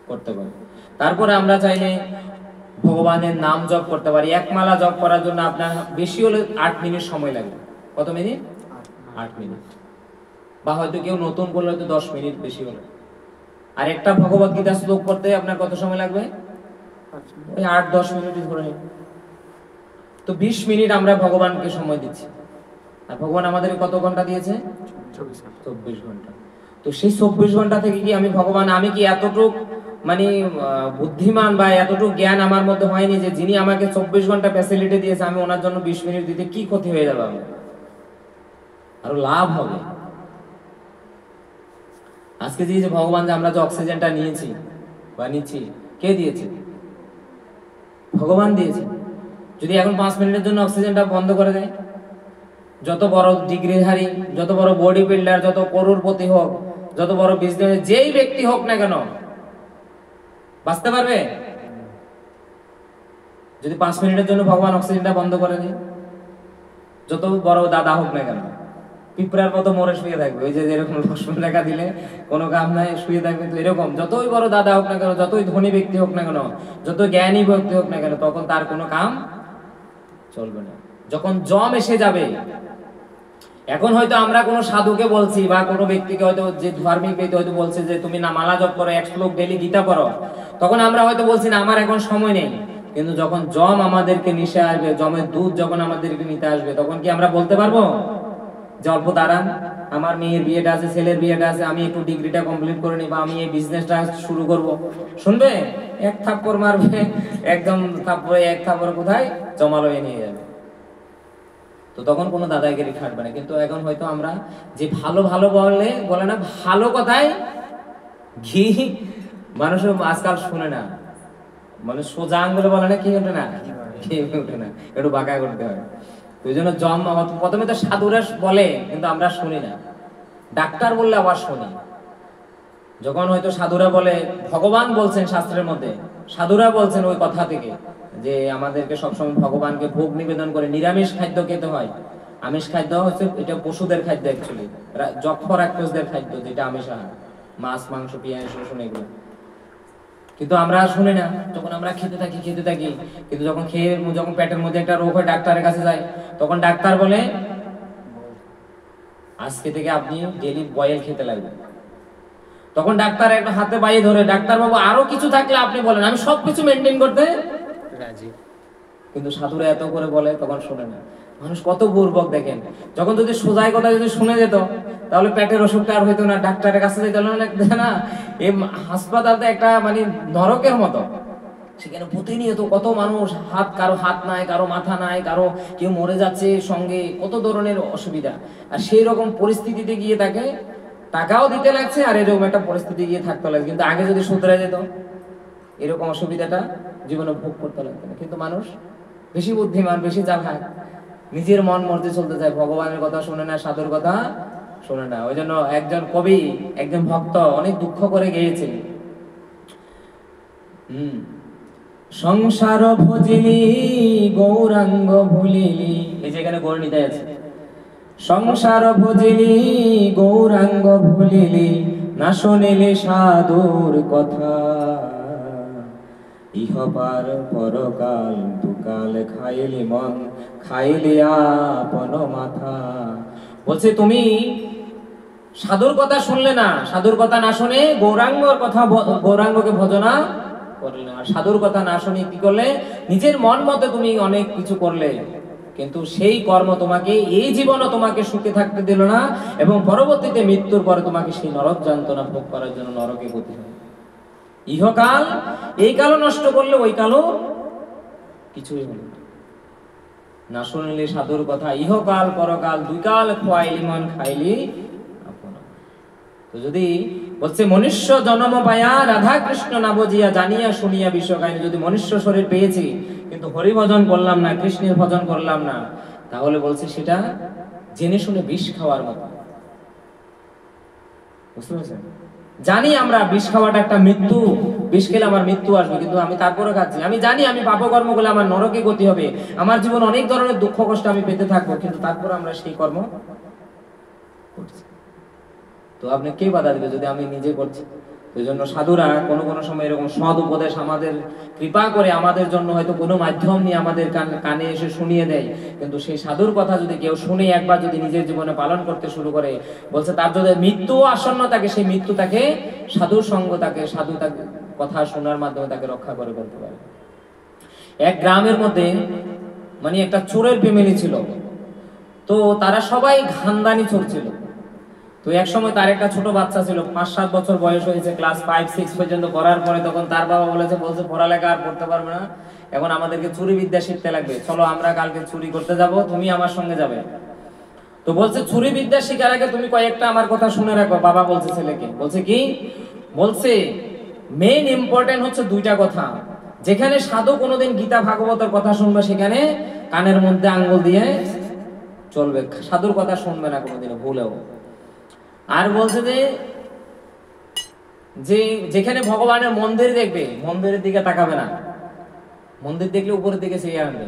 করতে পারি। তারপরে আমরা চাইলে ভগবানের নাম জপ করতে পারি। এক মালা জপ করার জন্য আপনার বেশি হলে 8 মিনিট সময় লাগবে। কত মিনিট? 8 মিনিট। বা হয়তো কেউ নতুন করলে হয়তো 10 মিনিট বেশি হলে। আর একটা ভগবত গীতা শ্লোক করতে আপনার কত সময় লাগবে? ওই 8-10 মিনিটই ধরে। তো 20 মিনিট আমরা ভগবানকে সময় দিচ্ছি। আর ভগবান আমাদের কত ঘন্টা দিয়েছে? 24 ঘন্টা। তো সেই 24 ঘন্টা থেকে কি আমি কি এতটুক মানে বুদ্ধিমান বা এতটুক জ্ঞান আমার মধ্যে হয়নি যে যিনি আমাকে 24 ঘন্টা ফ্যাসিলিটি দিয়েছে, আমি ওনার জন্য 20 মিনিট দিতে কি ক্ষতি হয়ে যাবে? আমার আরো লাভ হবে। আজকে যে ভগবান, যে আমরা যে অক্সিজেনটা নিয়েছি বা নিচ্ছি, কে দিয়েছে? ভগবান দিয়েছে। যদি এখন 5 মিনিটের জন্য অক্সিজেনটা বন্ধ করে দেয়, যত বড় ডিগ্রিধারী, যত বড় বডি বিল্ডার, যত করোড়পতি হোক, যত বড় বিজনেস যেই ব্যক্তি হোক না কেন, বাঁচতে পারবে? যদি 5 মিনিটের জন্য ভগবান অক্সিজেনটা বন্ধ করে দেয়, যত বড় দাদা হোক না কেন, পিঁপড়ার মতো মরে শুয়ে থাকবে। ওই যে যেরকম লক্ষ্মণ রেখা দিলে কোনো কাম নাই, শুয়ে থাকবে। তো এরকম যতই বড় দাদা হোক না কেন, যতই ধনী ব্যক্তি হোক না কেন, যত জ্ঞানী ব্যক্তি হোক না কেন, তখন তার কোনো কাম চলবে না। যখন জম এসে যাবে, এখন হয়তো আমরা কোনো সাধুকে বলছি বা কোনো ব্যক্তিকে হয়তো, যে ধার্মিক ব্যক্তি হয়তো বলছে যে তুমি না মালা জপ করো, 1 শ্লোক ডেইলি গীতা পড়ো, তখন আমরা হয়তো বলছি না আমার এখন সময় নেই। কিন্তু যখন জম আমাদেরকে নিশে আসবে, জমের দুধ যখন আমাদেরকে নিতে আসবে, তখন কি আমরা বলতে পারবো যে অল্প দাঁড়ান, আমার মেয়ের বিয়েটা আছে, ছেলের বিয়েটা আছে, আমি একটু ডিগ্রিটা কমপ্লিট করে নিই বা আমি এই বিজনেসটা শুরু করব? শুনবে? এক থাপ্পড় মারবে, একদম থাপ্পড়ে এক থাপ্পড় কোথায় জমালয়ে নিয়ে যাবে। তো তখন কোনো দাদাগিরি খাটবে না। কিন্তু এখন হয়তো আমরা যে ভালো ভালো বলে না, ভালো কথায় ঘি মানুষ আজকাল শুনে না। মানুষ সোজা আঙ্গুলে বলে না, কি ওঠে না, কি ওঠে না, একটু বাঁকা করতে হয়। ওই জন্য প্রথমে তো সাধুরা বলে, কিন্তু আমরা শুনি না। ডাক্তার বললে আবার শুনি। যখন হয়তো সাধুরা বলে, ভগবান বলছেন শাস্ত্রের মধ্যে, সাধুরা বলছেন ওই কথা থেকে যে আমাদেরকে সবসময় ভগবানকে ভোগ নিবেদন করে নিরামিষ খাদ্য খেতে হয়। আমিষ খাদ্য হচ্ছে এটা পশুদের খাদ্য, অ্যাকচুয়ালি যক্ষ রাক্ষসদের খাদ্য, যেটা আমিষ আহার, মাছ মাংস পেঁয়াজ রসুন এগুলো। কিন্তু আমরা শুনি না। যখন আমরা খেতে থাকি কিন্তু যখন পেটের মধ্যে একটা রোগ হয়, ডাক্তারের কাছে যায়, তখন ডাক্তার বলে আজকে থেকে আপনি ডেইলি বয়েল খেতে লাগবে। তখন ডাক্তার একটা হাতে বাইয়ে ধরে, ডাক্তার বাবু আরো কিছু থাকলে আপনি বলেন, আমি সবকিছু মেনটেন করতে রাজি। কিন্তু সাধুরা এত করে বলে, তখন শোনে না। মানুষ কত বুর্বক দেখেন। যখন যদি সোজাই কথা যদি শুনে যেত, তাহলে পেটের অসুখটা আর হইতো না, ডাক্তারের কাছে যেতে না। এই হাসপাতালটা একটা মানে নরকের মতো। সেখানে প্রতিনিয়ত কত মানুষ, কারো হাত নাই, কারো মাথা নাই, কারো কেউ মরে যাচ্ছে, সঙ্গে কত ধরনের অসুবিধা। আর সেই রকম পরিস্থিতিতে গিয়ে তাকে টাকাও দিতে লাগছে, আর এরকম একটা পরিস্থিতি গিয়ে থাকতে লাগছে। কিন্তু আগে যদি শুধরে যেত, এরকম অসুবিধাটা জীবনে ভোগ করতে লাগতো না। কিন্তু মানুষ বেশি বুদ্ধিমান, বেশি চালাক, নিজের মন মর্জি চলতে চায়, ভগবানের কথা শুনে না, সাধুর কথা শুনে না। ওই জন্য একজন কবি, একজন ভক্ত অনেক দুঃখ করে গেয়েছে, সংসার ভজিলি গৌরাঙ্গ ভুলিলি। এই যেখানে গৌরনীতা আছে, সংসার ভজিলি গৌরাঙ্গ ভুলিলি, না শুনিলি সাধুর কথা, ইহপার পরকাল দুকাল খাইলি মন, খাইলি আপন মাথা। বলছে তুমি সাধুর কথা শুনলে না, সাধুর কথা না শুনে গৌরাঙ্গকে ভজনা করলে না। সাধুর কথা না শুনে কি করলে? নিজের মন মতে তুমি অনেক কিছু করলে, কিন্তু সেই কর্ম তোমাকে এই জীবনে তোমাকে সুখে থাকতে দিল না, এবং পরবর্তীতে মৃত্যুর পরে তোমাকে সেই নরক যন্ত্রণা ভোগ করার জন্য নরকে গতি হয়। ইহকাল এই কালও নষ্ট করলে ওই কালও কিছুই হলো না শুনলে সাধুর কথা, ইহকাল পরকাল দুই কাল খোয়াইলি মন, খাইলি আপন। তো যদি বলছে মনুষ্য জন্ম পায়া রাধা কৃষ্ণ না বুঝিয়া, জানিয়া শুনিয়া বিশ্ব কাহিনী, যদি মনুষ্য শরীর পেয়েছি কিন্তু হরি ভজন করলাম না, কৃষ্ণের ভজন করলাম না, তাহলে বলছে সেটা জেনে শুনে বিষ খাওয়ার মতো। বুঝতে পারছেন? জানি আমরা বিষ খাওয়াটা একটা মৃত্যু, বিষ খেলে আমার মৃত্যু আসবে, কিন্তু আমি তারপরে খাচ্ছি। আমি জানি আমি পাপকর্ম করলে আমার নরকে গতি হবে, আমার জীবন অনেক ধরনের দুঃখ কষ্ট আমি পেতে থাকবো, কিন্তু তারপরে আমরা সেই কর্ম করছি। তো আপনি কে বাধা দিবে যদি আমি নিজে করছি? ওই জন্য সাধুরা কোনো সময় এরকম সৎ উপদেশ আমাদের কৃপা করে, আমাদের জন্য হয়তো কোনো মাধ্যম নিয়ে আমাদের কানে এসে শুনিয়ে দেয়, কিন্তু সেই সাধুর কথা যদি কেউ শুনে একবার যদি নিজের জীবনে পালন করতে শুরু করে, বলছে তার যদি মৃত্যু আসন্ন থাকে, সেই মৃত্যু তাকে সাধুর সঙ্গ, তাকে কথা শোনার মাধ্যমে তাকে রক্ষা করে বলতে পারে। এক গ্রামের মধ্যে মানে একটা চোরের ফ্যামিলি ছিল। তো তারা সবাই খানদানি চোর ছিল। তো এক সময় তার একটা ছোট বাচ্চা ছিল, 5-7 বছর বয়স হয়েছে, ক্লাস 5-6 পর্যন্ত পড়ার পরে তখন তার বাবা বলছে পড়ালেখা আর পড়তে পারবে না, এখন আমাদেরকে চুরি বিদ্যা শিখতে লাগবে, চলো আমরা কালকে চুরি করতে যাব, তুমি আমার সঙ্গে যাবে। তো বলছে চুরি বিদ্যা শেখার আগে তুমি কয়েকটা আমার কথা শুনে রাখো। বাবা বলছে ছেলেকে, বলছে কি? বলছে মেইন ইম্পর্টেন্ট হচ্ছে 2টা কথা। যেখানে সাধু কোনোদিন গীতা ভাগবতের কথা শুনবে, সেখানে কানের মধ্যে আঙ্গুল দিয়ে চলবে, সাধুর কথা শুনবে না কোনোদিনও ভুলেও। আর বলছে যে যে যেখানে ভগবানের মন্দির দেখবে, মন্দিরের দিকে তাকাবে না, মন্দির দেখলে উপরের দিকে চেয়ে আনবে।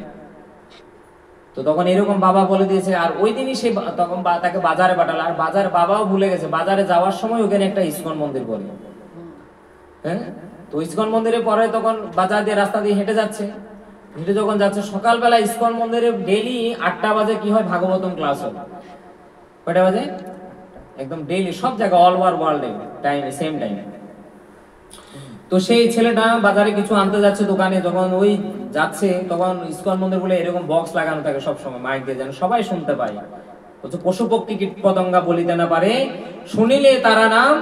তো তখন এরকম বাবা বলে দিয়েছে। আর ওই দিনই সে তখন তাকে বাজারে পাঠালো। আর বাবাও ভুলে গেছে, বাজারে যাওয়ার সময় ওখানে একটা ইসকন মন্দির পড়ে। হ্যাঁ, তো ইসকন মন্দিরে পরে তখন বাজার দিয়ে রাস্তা দিয়ে হেঁটে যাচ্ছে। হেঁটে যখন যাচ্ছে, সকালবেলা ইসকন মন্দিরে ডেইলি 8টা বাজে কি হয়, ভাগবতম ক্লাস হয়। কয়টা বাজে? একদম ডেইলি, সব জায়গায়, অল ওভার ওয়ার্ল্ডে টাইমে, সেম টাইমে। তো সেই ছেলেটা বাজারে কিছু আনতে যাচ্ছে দোকানে, যখন ওই যাচ্ছে তখন ইসকন মন্দির বলে এরকম বক্স লাগানো থাকে সবসময়, মাইক দিয়ে, যেন সবাই শুনতে পায়। বলছে পশু পক্ষী কীট পতঙ্গা বলিতে না পারে, শুনিলে তারা নাম,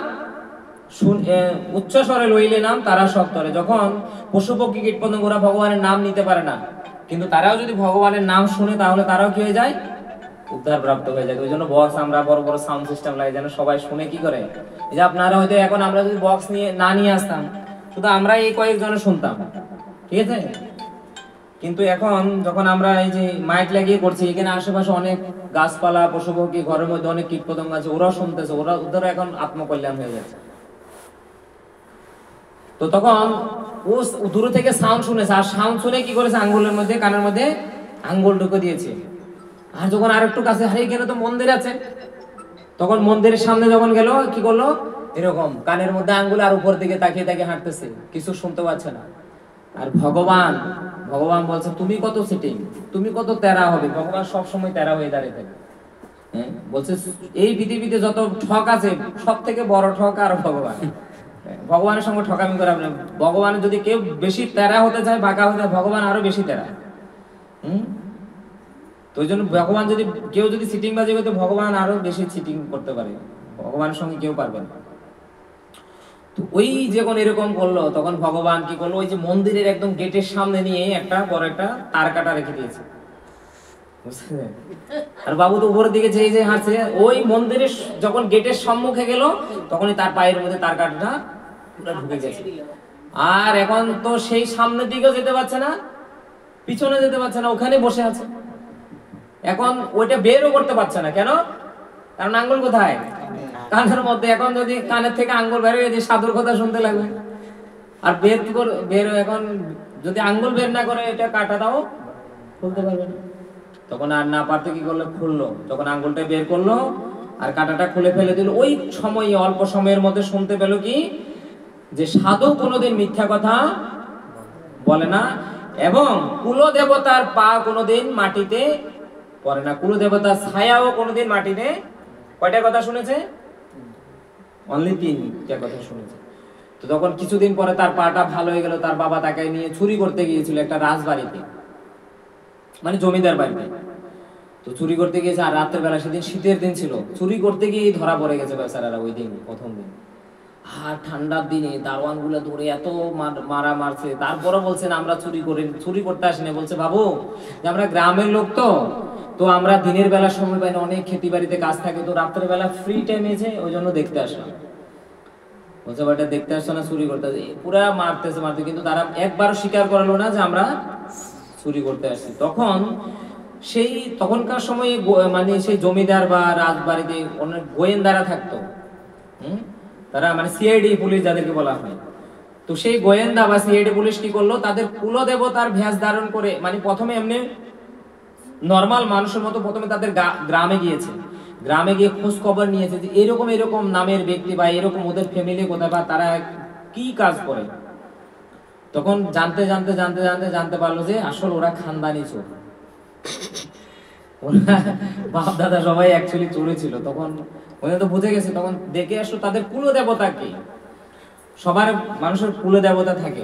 উচ্চ স্বরে লইলে নাম তারা সব তরে। যখন পশু পক্ষী কীট পতঙ্গ ওরা ভগবানের নাম নিতে পারে না, কিন্তু তারাও যদি ভগবানের নাম শুনে তাহলে তারাও কি হয়ে যায়, উদ্ধার প্রাপ্ত হয়ে যায়। ওই জন্য বক্স আমরা বড় বড় সাউন্ড সিস্টেম লাগে, যেন সবাই শুনে কি করে। এই যে আপনারা হয়তো এখন আমরা যদি বক্স নিয়ে আসতাম, শুধু আমরা এই কয়েকজনে শুনতাম, ঠিক আছে। কিন্তু এখন যখন আমরা এই যে মাইক লাগিয়ে করছি, এখানে আশেপাশে অনেক গাছপালা, পশু পক্ষী, ঘরের মধ্যে অনেক কীট পতঙ্গ আছে, ওরাও শুনতেছে, ওদের এখন আত্মকল্যাণ হয়ে যাচ্ছে। তো তখন ও দূর থেকে সাউন্ড শুনেছে, আর সাউন্ড শুনে কি করেছে, আঙ্গুলের মধ্যে, কানের মধ্যে আঙ্গুল ঢুকে দিয়েছে। আর যখন আরেকটু কাছে হারিয়ে গেল, তো মন্দির আছে, তখন মন্দিরের সামনে যখন গেল, কি করলো, এরকম কানের মধ্যে আঙ্গুল আর উপর দিকে তাকিয়ে তাকিয়ে হাঁটতেছে, কিছু শুনতে পাচ্ছে না। আর ভগবান বলছে তুমি কত সিটিং, তুমি কত তেরা হবে। ভগবান সব সময় তেরা হয়ে দাঁড়িয়ে থাকে। হ্যাঁ, বলছে এই পৃথিবীতে যত ঠক আছে, সব থেকে বড় ঠক আর ভগবান। ভগবানের সঙ্গে ঠকামি করে আপনি, ভগবানের যদি কেউ বেশি তেরা হতে চায়, বাঁকা হতে চায়, ভগবান আরো বেশি তেরা। তো ওই জন্য ভগবান যদি কেউ যদি সিটিং বাজি করতে, ভগবান আরো বেশি সিটিং করতে পারে, ভগবানের সঙ্গে কেউ পারবে না। তো ওই যখন এরকম করলো, তখন ভগবান কি করলো, ওই যে মন্দিরের একদম গেটের সামনে নিয়ে একটা বড় একটা তার কাটা রেখে দিয়েছে। আর বাবু তো উপরের দিকে যেই যে হাঁটছে, ওই মন্দিরের যখন গেটের সম্মুখে গেল, তখনই তার পায়ের মধ্যে তার কাটাটা পুরো ঢুকে গেছে। আর এখন তো সেই সামনের দিকেও যেতে পারছে না, পিছনে যেতে পারছে না, ওখানে বসে আছে। এখন ওইটা বেরও করতে পারছে না, কেন? কারণ আঙ্গুল কোথায়, কানের মধ্যে। এখন যদি কানের থেকে আঙ্গুল বের হয়ে যায়, সাধুর কথা শুনতে লাগবে। আর বের এখন যদি আঙ্গুল বের না করে, এটা কাটা দাও, খুলতে পারবে না। তখন আর না পারতে কি করলো, খুললো। যখন আঙ্গুলটা বের করলো আর কাটাটা খুলে ফেলে দিল, ওই সময়, অল্প সময়ের মধ্যে শুনতে পেল কি, যে সাধু কোনোদিন মিথ্যা কথা বলে না, এবং কুলদেবতার পা কোনোদিন মাটিতে পড়ে না, কুলদেবতার ছায়াও কোনোদিন মাটিতে। কয়টা কথা শুনেছে? অনলি 3টা কথা শুনেছে। তো তখন কিছুদিন পরে তার পাটা ভালো হয়ে গেল। তার বাবা তাকে নিয়ে চুরি করতে গিয়েছিল একটা রাজবাড়িতে, মানে জমিদার বাড়িতে। তো চুরি করতে গিয়েছে, আর রাতের বেলা, সেদিন শীতের দিন ছিল, চুরি করতে গিয়ে ধরা পড়ে গেছে বেচারারা ওই দিন, প্রথম দিন। আর ঠান্ডার দিনে দারোয়ান গুলো ধরে এত মারা মারছে। তারপরে বলছেন আমরা চুরি করতে আসিনি। বলছে বাবু, যে আমরা গ্রামের লোক, তো আমরা দিনের বেলা সময় পাই না, অনেক খেতি বাড়িতে কাজ থাকে, তো রাত্রের বেলা ফ্রি টাইম এসে ওই জন্য দেখতে আসলাম। বলছে বাটা দেখতে আসছো না, চুরি করতে। পুরা মারতে, কিন্তু তারা একবারও স্বীকার করলো না যে আমরা চুরি করতে আসছি। তখনকার সময়ে মানে সেই জমিদার বা রাজবাড়িতে অনেক গোয়েন্দারা থাকতো। তারা মানে সিআইডি পুলিশ যাদেরকে বলা হয়। তো সেই গোয়েন্দা বা সিআইডি পুলিশ কি করলো, তাদের কুলদেবতার ভেষ ধারণ করে, মানে প্রথমে এমনি নর্মাল মানুষের মতো প্রথমে তাদের গ্রামে গিয়েছে, গ্রামে গিয়ে খোঁজ খবর নিয়েছে যে এরকম নামের ব্যক্তি বা এরকম ওদের ফ্যামিলি কোথায়, বা তারা কি কাজ করে। তখন জানতে পারলো যে আসলে ওরা খানদানি চোর, ওরা বাপ দাদা সবাই অ্যাকচুয়ালি চোরে ছিল। তখন ওদের তো বুঝে গেছে, তখন দেখে আসলো তাদের কুলদেবতা কি। সবার মানুষের কুলদেবতা থাকে,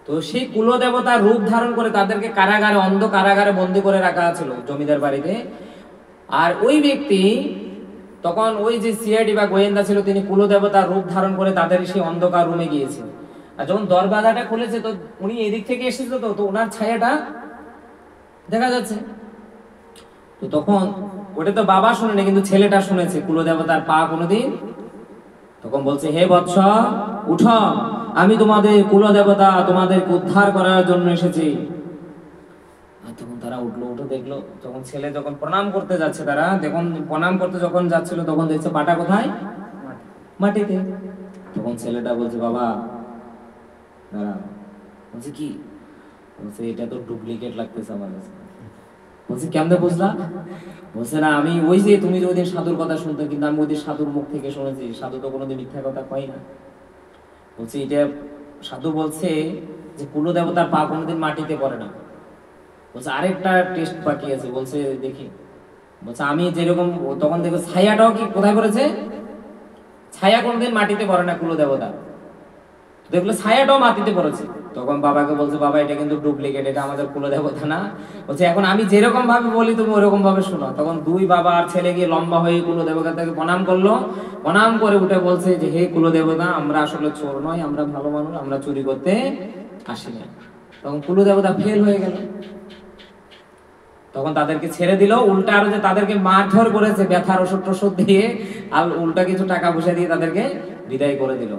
তো সেই কুলদেবতার রূপ ধারণ করে তাদেরকে কারাগারে, অন্ধ কারাগারে বন্দী করে রাখা ছিল জমিদার বাড়িতে। আর ওই ব্যক্তি তখন ওই যে সিআইডি বা গোয়েন্দা ছিল, তিনি কুলদেবতার রূপ ধারণ করে তাদের সেই অন্ধকার রুমে গিয়েছে। আর যখন দরবাজাটা খুলেছে, তো উনি এদিক থেকে এসেছিল, তো ওনার ছায়াটা দেখা যাচ্ছে। তো তখন ওটা তো বাবা শুনেনি, কিন্তু ছেলেটা শুনেছে কুলদেবতার পা কোনোদিন। তখন বলছে, হে বৎস, উঠো, আমি তোমাদের কুলদেবতা, তোমাদেরকে উদ্ধার করার জন্য এসেছি। আর তখন তারা উঠে দেখলো, যখন ছেলে যখন প্রণাম করতে যাচ্ছে, তারা যখন প্রণাম করতে যখন যাচ্ছিল, তখন দেখছে পাটা কোথায়, মাটিতে। তখন ছেলেটা বলছে, বাবা দাঁড়া। বলছে কি? বলছে এটা তো ডুপ্লিকেট লাগতেছে আমার কাছে। বলছে কেমনে বুঝলা? বলছে না আমি ওই যে তুমি যে ওইদিন সাধুর কথা শুনতে, কিন্তু আমি ওইদিন সাধুর মুখ থেকে শুনেছি, সাধু তো কোনোদিন মিথ্যা কথা কয় না। বলছে এটা সাধু বলছে যে কুলদেবতার পা কোনোদিন মাটিতে পড়ে না। বলছে আরেকটা টেস্ট বাকি আছে। বলছে দেখি। বলছে আমি যেরকম, তখন দেখো ছায়াটাও কি কোথায় পড়েছে? ছায়া কোনোদিন মাটিতে পড়ে না কুলদেবতা, দেখলো ছায়াটাও মাটিতে পড়েছে। তখন বাবাকে বলছে, বাবা এটা কিন্তু ডুপ্লিকেট, এটা আমাদের কুলদেবতা না। বলছে এখন আমি যেরকম ভাবে বলি তুমি ওরকম ভাবে শোনো। তখন দুই বাবা আর ছেলে গিয়ে লম্বা হয়ে কুলদেবতাকে প্রণাম করলো। প্রণাম করে উঠে বলছে যে হে কুলদেবতা, আমরা আসলে চোর নয়, আমরা ভালো মানুষ, আমরা চুরি করতে আসি না। তখন কুলদেবতা ফেল হয়ে গেল। তখন তাদেরকে ছেড়ে দিল। উল্টা আরো যে তাদেরকে মারধর করেছে ব্যথার ওষুধ টষুধ দিয়ে, আর উল্টা কিছু টাকা পয়সা দিয়ে তাদেরকে বিদায় করে দিল।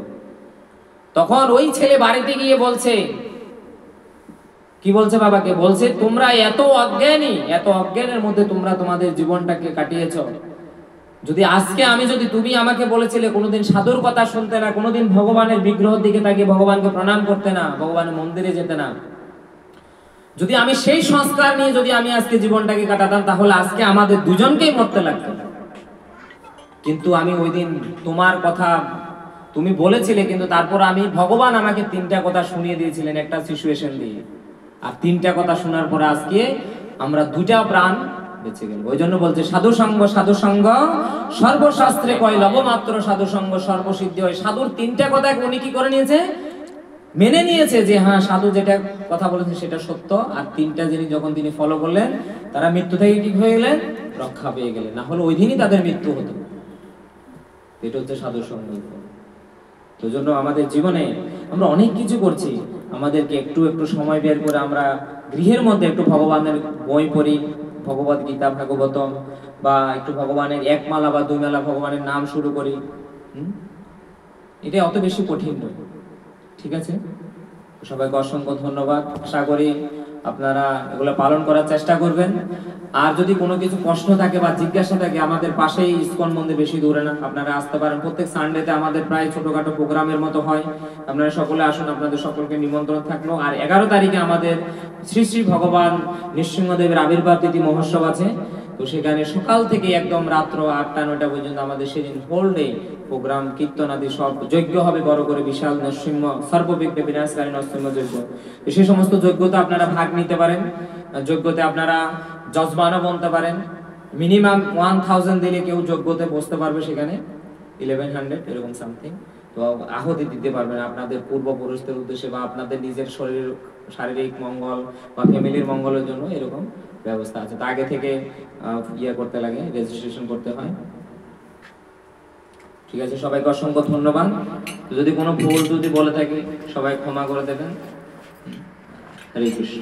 তখন ওই ছেলে বাড়িতে গিয়ে বলছে, কি বলছে বাবাকে? বলছে তোমরা এত অজ্ঞানী, এত অজ্ঞানের মধ্যে তোমরা তোমাদের জীবনটাকে কাটিয়েছ। যদি আজকে আমি, যদি তুমি আমাকে বলেছিলে কোনোদিন সাধুর কথা শুনতে না, কোনোদিন ভগবানের বিগ্রহের দিকে তাকিয়ে ভগবানকে প্রণাম করতে না, ভগবানের মন্দিরে যেতে না, যদি আমি সেই সংস্কার নিয়ে যদি আমি আজকে জীবনটাকে কাটাতাম, তাহলে আজকে আমাদের দুজনকেই মরতে লাগতো। কিন্তু আমি ওই দিন তোমার কথা তুমি বলেছিলে, কিন্তু তারপর আমি, ভগবান আমাকে তিনটা কথা শুনিয়ে দিয়েছিলেন একটা সিচুয়েশন দিয়ে, আর তিনটা কথা শোনার পরে আজকে আমরা দুটা প্রাণ বেঁচে গেল। ওই জন্য বলছে সাধু সঙ্গ, সাধু সঙ্গ সর্বশাস্ত্রে কয় লবমাত্র, সাধু সঙ্গ সর্বসিদ্ধি হয়। সাধুর তিনটা কথা উনি কি করে নিয়েছে? মেনে নিয়েছে যে হ্যাঁ সাধু যেটা কথা বলেছে সেটা সত্য। আর তিনটা জিনিস যখন তিনি ফলো করলেন, তারা মৃত্যু থেকে ঠিক হয়ে গেলেন, রক্ষা পেয়ে গেলেন। না হলে ওই দিনই তাদের মৃত্যু হতো। এটা হচ্ছে সাধু সঙ্গ। তো জন্য আমাদের জীবনে আমরা অনেক কিছু করছি, আমাদেরকে একটু একটু সময় বের করে আমরা গৃহের মধ্যে একটু ভগবানের বই পড়ি, ভগবত গীতা, ভাগবতম, বা একটু ভগবানের এক মালা বা দুই মালা ভগবানের নাম শুরু করি। এটা অত বেশি কঠিন নয়। ঠিক আছে, সবাইকে অসংখ্য ধন্যবাদ। আশা করি আপনারা এগুলো পালন করার চেষ্টা করবেন। আর যদি কোনো কিছু প্রশ্ন থাকে বা জিজ্ঞাসা থাকে, আমাদের পাশেই ইসকন মন্দির, বেশি দূরে না, আপনারা আসতে পারেন। প্রত্যেক সানডেতে আমাদের প্রায় ছোটখাটো প্রোগ্রামের মতো হয়। আপনারা সকলে আসুন, আপনাদের সকলকে নিমন্ত্রণ থাকলো। আর 11 তারিখে আমাদের শ্রী শ্রী ভগবান নৃসিংহদেবের আবির্ভাব তিথি মহোৎসব আছে। তো সেখানে সকাল থেকে একদম রাত্র 8টা-9টা পর্যন্ত আমাদের সেদিন হোল ডে প্রোগ্রাম, কীর্তন আদি সব, যজ্ঞ হবে বড় করে, বিশাল নরসিংহ সর্ববিঘ্নে বিনাশকারী নরসিংহ যজ্ঞ। সেই সমস্ত যজ্ঞতে আপনারা ভাগ নিতে পারেন। যজ্ঞতে আপনারা যজমানও বনতে পারেন। মিনিমাম 1000 দিলে কেউ যজ্ঞতে বসতে পারবে, সেখানে 1100 এরকম সামথিং। তো আহুতি দিতে পারবেন আপনাদের পূর্বপুরুষদের উদ্দেশ্যে, বা আপনাদের নিজের শারীরিক মঙ্গল বা ফ্যামিলির মঙ্গলের জন্য এরকম ব্যবস্থা আছে। তো আগে থেকে করতে লাগে, রেজিস্ট্রেশন করতে হয়। ঠিক আছে, সবাইকে অসংখ্য ধন্যবাদ। যদি কোনো ভুল যদি বলে থাকি সবাই ক্ষমা করে দেবেন। হরে কৃষ্ণ।